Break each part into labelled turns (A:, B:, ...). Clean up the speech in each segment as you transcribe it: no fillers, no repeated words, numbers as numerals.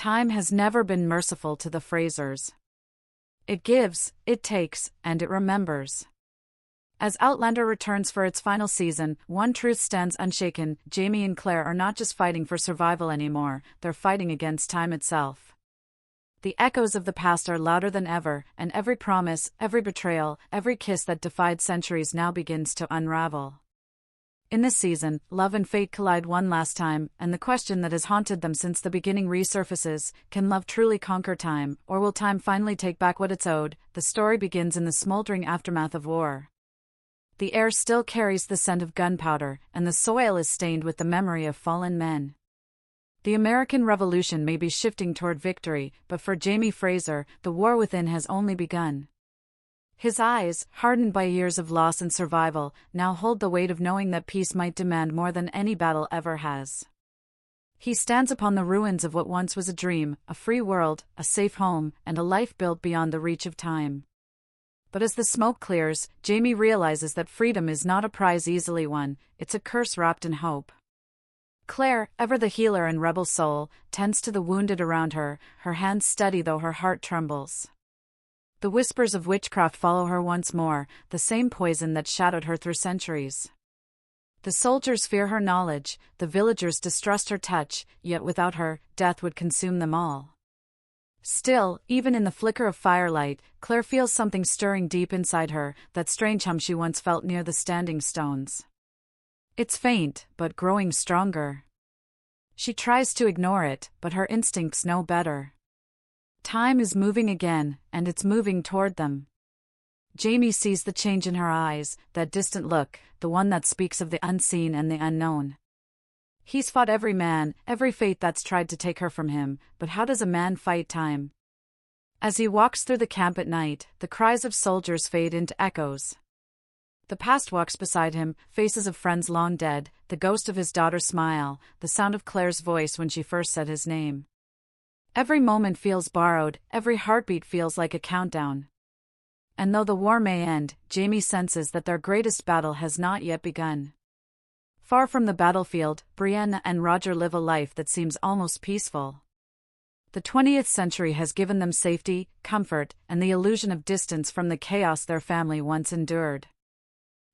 A: Time has never been merciful to the Frasers. It gives, it takes, and it remembers. As Outlander returns for its final season, one truth stands unshaken: Jamie and Claire are not just fighting for survival anymore, they're fighting against time itself. The echoes of the past are louder than ever, and every promise, every betrayal, every kiss that defied centuries now begins to unravel. In this season, love and fate collide one last time, and the question that has haunted them since the beginning resurfaces: can love truly conquer time, or will time finally take back what it's owed? The story begins in the smoldering aftermath of war. The air still carries the scent of gunpowder, and the soil is stained with the memory of fallen men. The American Revolution may be shifting toward victory, but for Jamie Fraser, the war within has only begun. His eyes, hardened by years of loss and survival, now hold the weight of knowing that peace might demand more than any battle ever has. He stands upon the ruins of what once was a dream, a free world, a safe home, and a life built beyond the reach of time. But as the smoke clears, Jamie realizes that freedom is not a prize easily won, it's a curse wrapped in hope. Claire, ever the healer and rebel soul, tends to the wounded around her, her hands steady though her heart trembles. The whispers of witchcraft follow her once more, the same poison that shadowed her through centuries. The soldiers fear her knowledge, the villagers distrust her touch, yet without her, death would consume them all. Still, even in the flicker of firelight, Claire feels something stirring deep inside her, that strange hum she once felt near the standing stones. It's faint, but growing stronger. She tries to ignore it, but her instincts know better. Time is moving again, and it's moving toward them. Jamie sees the change in her eyes, that distant look, the one that speaks of the unseen and the unknown. He's fought every man, every fate that's tried to take her from him, but how does a man fight time? As he walks through the camp at night, the cries of soldiers fade into echoes. The past walks beside him, faces of friends long dead, the ghost of his daughter's smile, the sound of Claire's voice when she first said his name. Every moment feels borrowed, every heartbeat feels like a countdown. And though the war may end, Jamie senses that their greatest battle has not yet begun. Far from the battlefield, Brianna and Roger live a life that seems almost peaceful. The 20th century has given them safety, comfort, and the illusion of distance from the chaos their family once endured.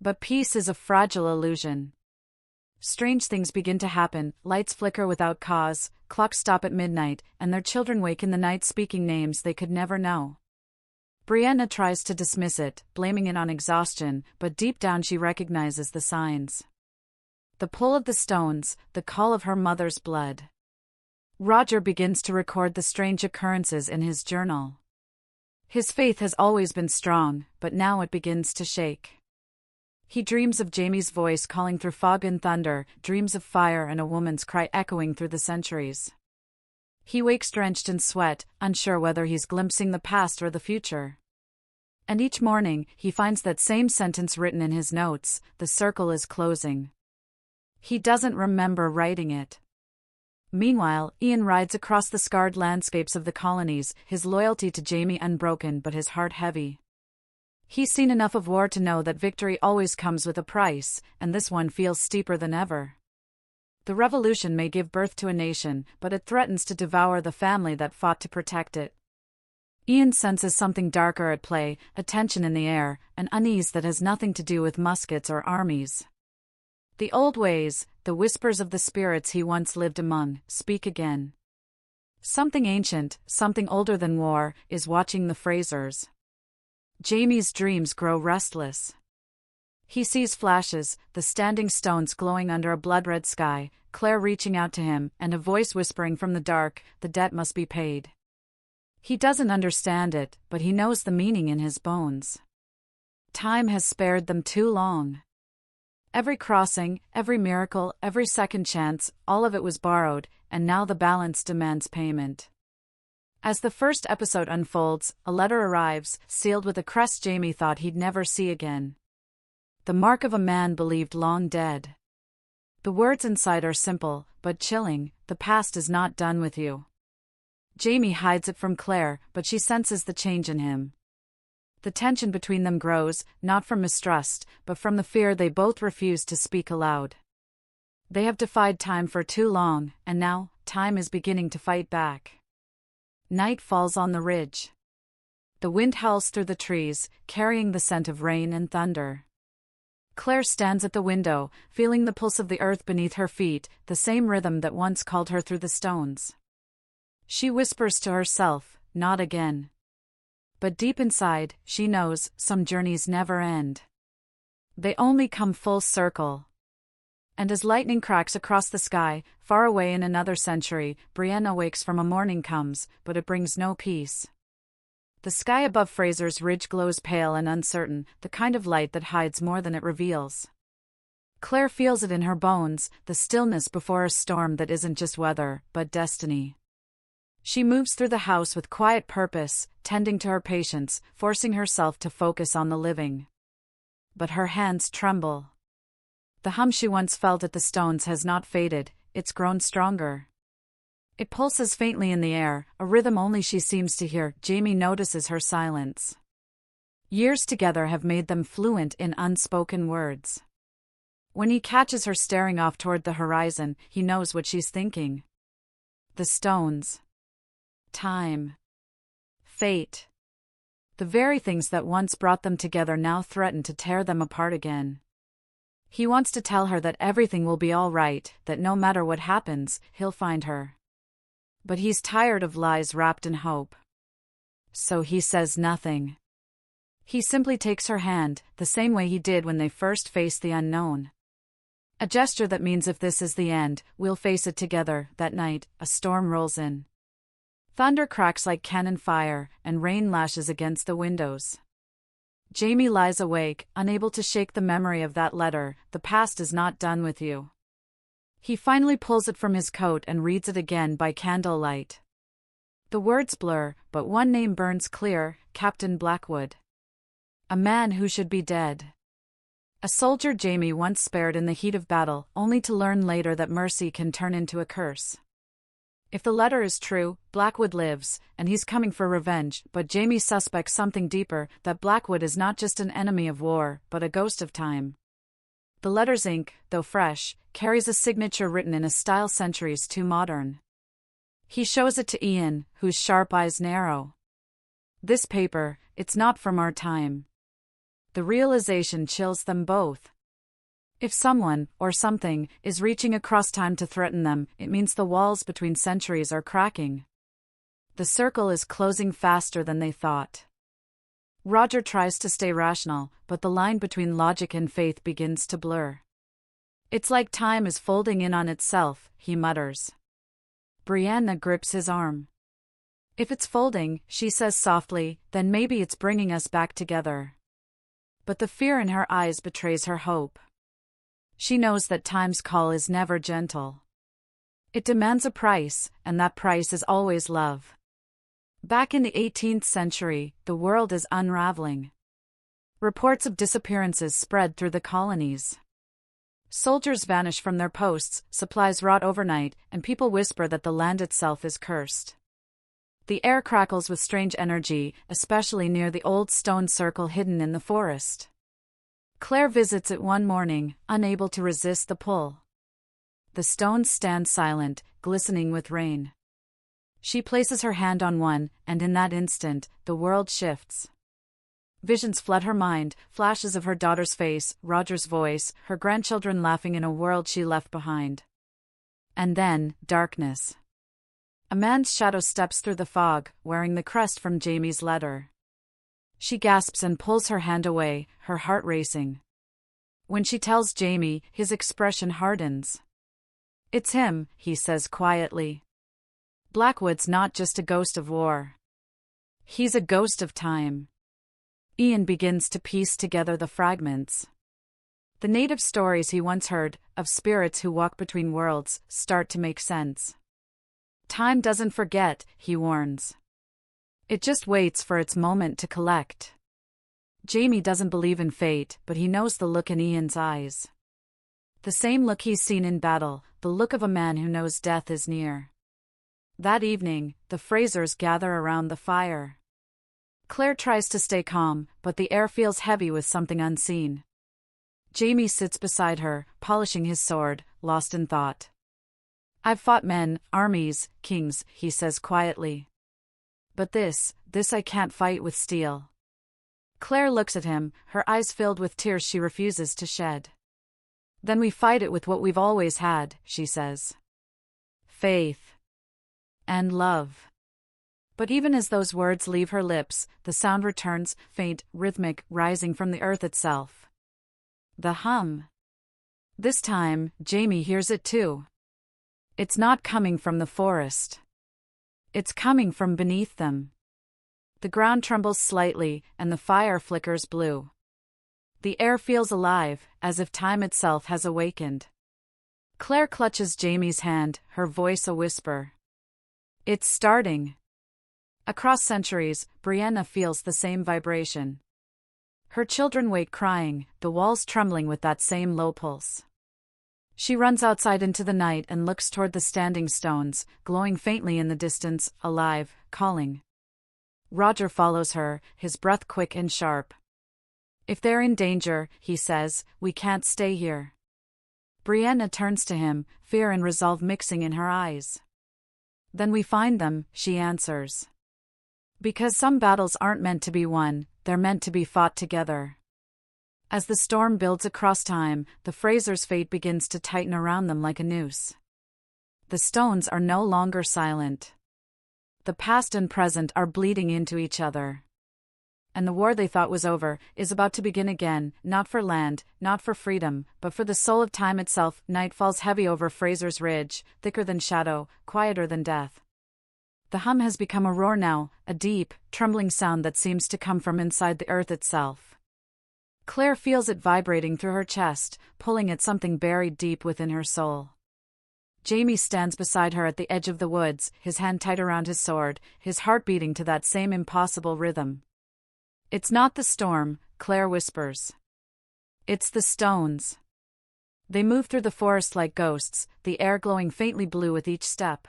A: But peace is a fragile illusion. Strange things begin to happen: lights flicker without cause, clocks stop at midnight, and their children wake in the night speaking names they could never know. Brianna tries to dismiss it, blaming it on exhaustion, but deep down she recognizes the signs. The pull of the stones, the call of her mother's blood. Roger begins to record the strange occurrences in his journal. His faith has always been strong, but now it begins to shake. He dreams of Jamie's voice calling through fog and thunder, dreams of fire and a woman's cry echoing through the centuries. He wakes drenched in sweat, unsure whether he's glimpsing the past or the future. And each morning, he finds that same sentence written in his notes: the circle is closing. He doesn't remember writing it. Meanwhile, Ian rides across the scarred landscapes of the colonies, his loyalty to Jamie unbroken but his heart heavy. He's seen enough of war to know that victory always comes with a price, and this one feels steeper than ever. The revolution may give birth to a nation, but it threatens to devour the family that fought to protect it. Ian senses something darker at play, a tension in the air, an unease that has nothing to do with muskets or armies. The old ways, the whispers of the spirits he once lived among, speak again. Something ancient, something older than war, is watching the Frasers. Jamie's dreams grow restless. He sees flashes, the standing stones glowing under a blood-red sky, Claire reaching out to him, and a voice whispering from the dark: the debt must be paid. He doesn't understand it, but he knows the meaning in his bones. Time has spared them too long. Every crossing, every miracle, every second chance, all of it was borrowed, and now the balance demands payment. As the first episode unfolds, a letter arrives, sealed with a crest Jamie thought he'd never see again. The mark of a man believed long dead. The words inside are simple, but chilling: the past is not done with you. Jamie hides it from Claire, but she senses the change in him. The tension between them grows, not from mistrust, but from the fear they both refuse to speak aloud. They have defied time for too long, and now, time is beginning to fight back. Night falls on the ridge. The wind howls through the trees, carrying the scent of rain and thunder. Claire stands at the window, feeling the pulse of the earth beneath her feet, the same rhythm that once called her through the stones. She whispers to herself, "Not again." But deep inside, she knows, some journeys never end. They only come full circle. And as lightning cracks across the sky, far away in another century, Brianna wakes from a morning comes, but it brings no peace. The sky above Frasers Ridge glows pale and uncertain, the kind of light that hides more than it reveals. Claire feels it in her bones, the stillness before a storm that isn't just weather, but destiny. She moves through the house with quiet purpose, tending to her patience, forcing herself to focus on the living. But her hands tremble. The hum she once felt at the stones has not faded, it's grown stronger. It pulses faintly in the air, a rhythm only she seems to hear. Jamie notices her silence. Years together have made them fluent in unspoken words. When he catches her staring off toward the horizon, he knows what she's thinking. The stones. Time. Fate. The very things that once brought them together now threaten to tear them apart again. He wants to tell her that everything will be all right, that no matter what happens, he'll find her. But he's tired of lies wrapped in hope. So he says nothing. He simply takes her hand, the same way he did when they first faced the unknown. A gesture that means if this is the end, we'll face it together. That night, a storm rolls in. Thunder cracks like cannon fire, and rain lashes against the windows. Jamie lies awake, unable to shake the memory of that letter. The past is not done with you. He finally pulls it from his coat and reads it again by candlelight. The words blur, but one name burns clear: Captain Blackwood. A man who should be dead. A soldier Jamie once spared in the heat of battle, only to learn later that mercy can turn into a curse. If the letter is true, Blackwood lives, and he's coming for revenge, but Jamie suspects something deeper, that Blackwood is not just an enemy of war, but a ghost of time. The letter's ink, though fresh, carries a signature written in a style centuries too modern. He shows it to Ian, whose sharp eyes narrow. This paper, it's not from our time. The realization chills them both. If someone, or something, is reaching across time to threaten them, it means the walls between centuries are cracking. The circle is closing faster than they thought. Roger tries to stay rational, but the line between logic and faith begins to blur. It's like time is folding in on itself, he mutters. Brianna grips his arm. If it's folding, she says softly, then maybe it's bringing us back together. But the fear in her eyes betrays her hope. She knows that time's call is never gentle. It demands a price, and that price is always love. Back in the 18th century, the world is unraveling. Reports of disappearances spread through the colonies. Soldiers vanish from their posts, supplies rot overnight, and people whisper that the land itself is cursed. The air crackles with strange energy, especially near the old stone circle hidden in the forest. Claire visits it one morning, unable to resist the pull. The stones stand silent, glistening with rain. She places her hand on one, and in that instant, the world shifts. Visions flood her mind, flashes of her daughter's face, Roger's voice, her grandchildren laughing in a world she left behind. And then, darkness. A man's shadow steps through the fog, wearing the crest from Jamie's letter. She gasps and pulls her hand away, her heart racing. When she tells Jamie, his expression hardens. "It's him," he says quietly. "Blackwood's not just a ghost of war. He's a ghost of time." Ian begins to piece together the fragments. The native stories he once heard, of spirits who walk between worlds, start to make sense. Time doesn't forget, he warns. It just waits for its moment to collect. Jamie doesn't believe in fate, but he knows the look in Ian's eyes. The same look he's seen in battle, the look of a man who knows death is near. That evening, the Frasers gather around the fire. Claire tries to stay calm, but the air feels heavy with something unseen. Jamie sits beside her, polishing his sword, lost in thought. "I've fought men, armies, kings," he says quietly. But this I can't fight with steel. Claire looks at him, her eyes filled with tears she refuses to shed. Then we fight it with what we've always had, she says. Faith. And love. But even as those words leave her lips, the sound returns, faint, rhythmic, rising from the earth itself. The hum. This time, Jamie hears it too. It's not coming from the forest. It's coming from beneath them. The ground trembles slightly, and the fire flickers blue. The air feels alive, as if time itself has awakened. Claire clutches Jamie's hand, her voice a whisper. It's starting. Across centuries, Brianna feels the same vibration. Her children wake crying, the walls trembling with that same low pulse. She runs outside into the night and looks toward the standing stones, glowing faintly in the distance, alive, calling. Roger follows her, his breath quick and sharp. If they're in danger, he says, we can't stay here. Brianna turns to him, fear and resolve mixing in her eyes. Then we find them, she answers. Because some battles aren't meant to be won, they're meant to be fought together. As the storm builds across time, the Frasers' fate begins to tighten around them like a noose. The stones are no longer silent. The past and present are bleeding into each other. And the war they thought was over is about to begin again, not for land, not for freedom, but for the soul of time itself. Night falls heavy over Fraser's Ridge, thicker than shadow, quieter than death. The hum has become a roar now, a deep, trembling sound that seems to come from inside the earth itself. Claire feels it vibrating through her chest, pulling at something buried deep within her soul. Jamie stands beside her at the edge of the woods, his hand tight around his sword, his heart beating to that same impossible rhythm. It's not the storm, Claire whispers. It's the stones. They move through the forest like ghosts, the air glowing faintly blue with each step.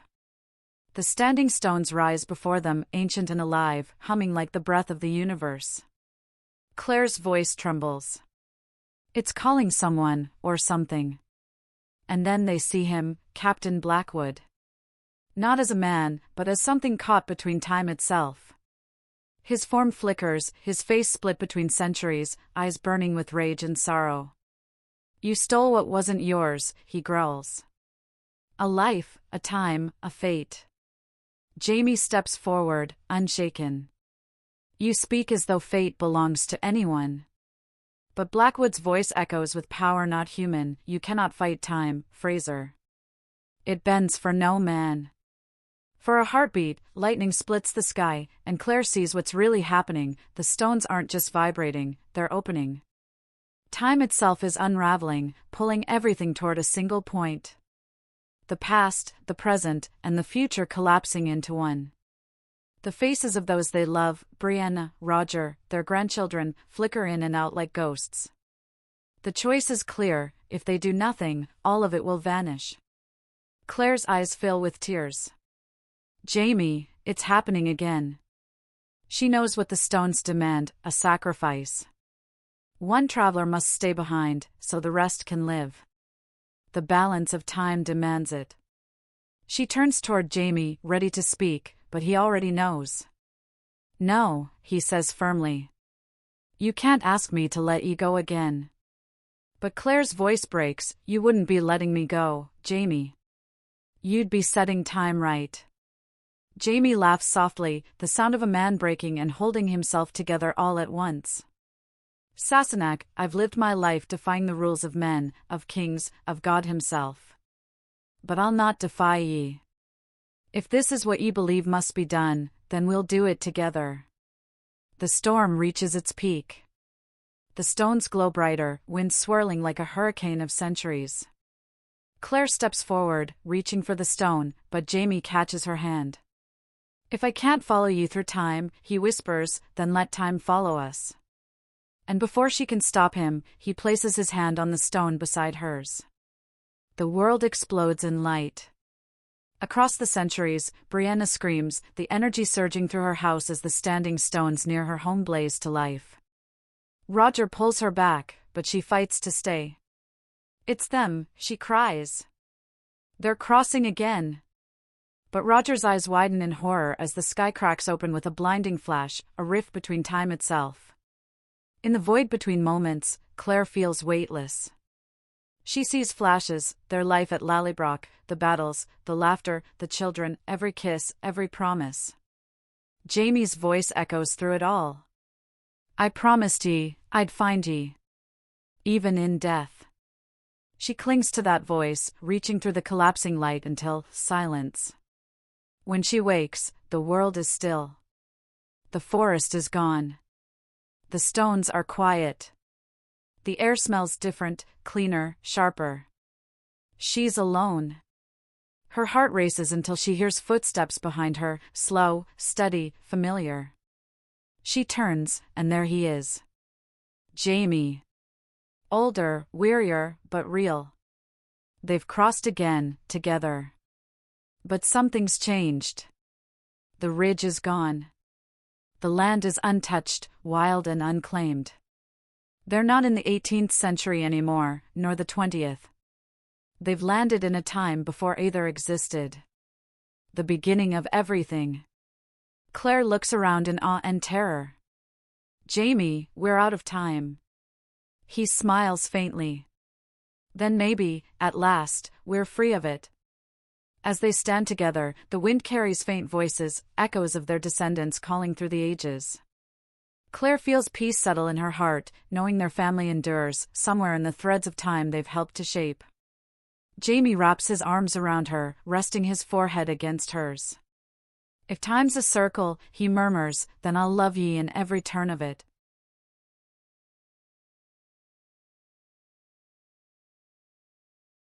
A: The standing stones rise before them, ancient and alive, humming like the breath of the universe. Claire's voice trembles. It's calling someone, or something. And then they see him, Captain Blackwood. Not as a man, but as something caught between time itself. His form flickers, his face split between centuries, eyes burning with rage and sorrow. You stole what wasn't yours, he growls. A life, a time, a fate. Jamie steps forward, unshaken. You speak as though fate belongs to anyone. But Blackwood's voice echoes with power not human. You cannot fight time, Fraser. It bends for no man. For a heartbeat, lightning splits the sky, and Claire sees what's really happening. The stones aren't just vibrating, they're opening. Time itself is unraveling, pulling everything toward a single point. The past, the present, and the future collapsing into one. The faces of those they love, Brianna, Roger, their grandchildren, flicker in and out like ghosts. The choice is clear: if they do nothing, all of it will vanish. Claire's eyes fill with tears. Jamie, it's happening again. She knows what the stones demand: a sacrifice. One traveler must stay behind, so the rest can live. The balance of time demands it. She turns toward Jamie, ready to speak, but he already knows. No, he says firmly. You can't ask me to let you go again. But Claire's voice breaks. You wouldn't be letting me go, Jamie. You'd be setting time right. Jamie laughs softly, the sound of a man breaking and holding himself together all at once. Sassenach, I've lived my life defying the rules of men, of kings, of God himself. But I'll not defy ye. If this is what ye believe must be done, then we'll do it together. The storm reaches its peak. The stones glow brighter, wind swirling like a hurricane of centuries. Claire steps forward, reaching for the stone, but Jamie catches her hand. If I can't follow you through time, he whispers, then let time follow us. And before she can stop him, he places his hand on the stone beside hers. The world explodes in light. Across the centuries, Brianna screams, the energy surging through her house as the standing stones near her home blaze to life. Roger pulls her back, but she fights to stay. It's them, she cries. They're crossing again. But Roger's eyes widen in horror as the sky cracks open with a blinding flash, a rift between time itself. In the void between moments, Claire feels weightless. She sees flashes, their life at Lallybroch, the battles, the laughter, the children, every kiss, every promise. Jamie's voice echoes through it all. I promised ye, I'd find ye. Even in death. She clings to that voice, reaching through the collapsing light until silence. When she wakes, the world is still. The forest is gone. The stones are quiet. The air smells different, cleaner, sharper. She's alone. Her heart races until she hears footsteps behind her, slow, steady, familiar. She turns, and there he is. Jamie. Older, wearier, but real. They've crossed again, together. But something's changed. The ridge is gone. The land is untouched, wild and unclaimed. They're not in the 18th century anymore, nor the 20th. They've landed in a time before either existed. The beginning of everything. Claire looks around in awe and terror. Jamie, we're out of time. He smiles faintly. Then maybe, at last, we're free of it. As they stand together, the wind carries faint voices, echoes of their descendants calling through the ages. Claire feels peace settle in her heart, knowing their family endures, somewhere in the threads of time they've helped to shape. Jamie wraps his arms around her, resting his forehead against hers. If time's a circle, he murmurs, then I'll love ye in every turn of it.